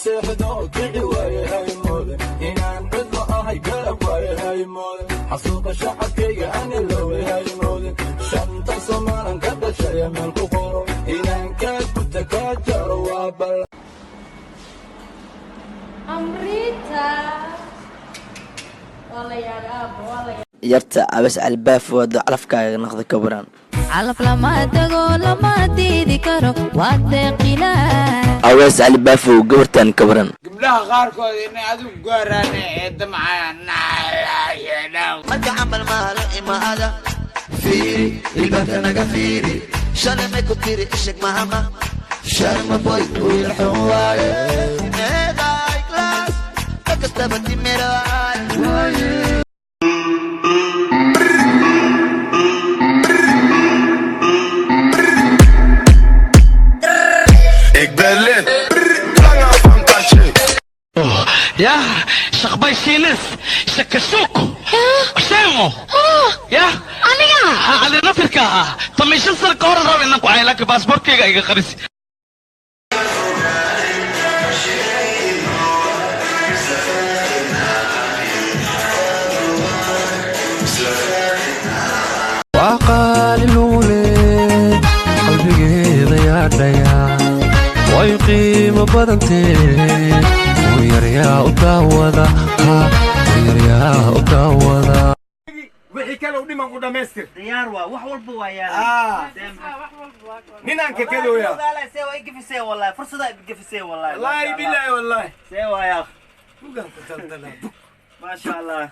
seexdo kici waaye haymooda inaan cidlo ahay garab waaye haymooda xasuuqa shacabkayga ani loowe haymooda shanta somaalan ka dhashaya meel ku qoro inaan kaa guta kaa jaro waa bal amrita yarta abas albaaf wado calafkaaga naqda ka baran calaf lama tago lama diidi karo waa deeqilaa abas albaaf gabartan ka baran gabdhaha qaarkood inay adigu gaaraan ee damcayaan marka camal maalo imaada fiiri ilbaabka naga fiiri shalay may ku tiri ishig mahama sharma boy wiil xun waaye eeday class kakastaba timiraaye يا شخباي سينس شكسوك شيمو يا أنا على نفرك طب مش نصير كورة رأي إنك وعيلك باسبور كيجا يجا خريسي وقال الولي قلبي ضيع ضيع ويقيم بدنتي ويريا وتعوضا ويريا وتعوضا wixii kale u dhiman u dhamaystir diyaar waa wax walba waa yaa ninaan ka kadooya walaalahay see way gafisay wallahi fursada ay gafisay wallahi wallahi billahi wallahi see waa yaa bugan ku taltala ma sha Allah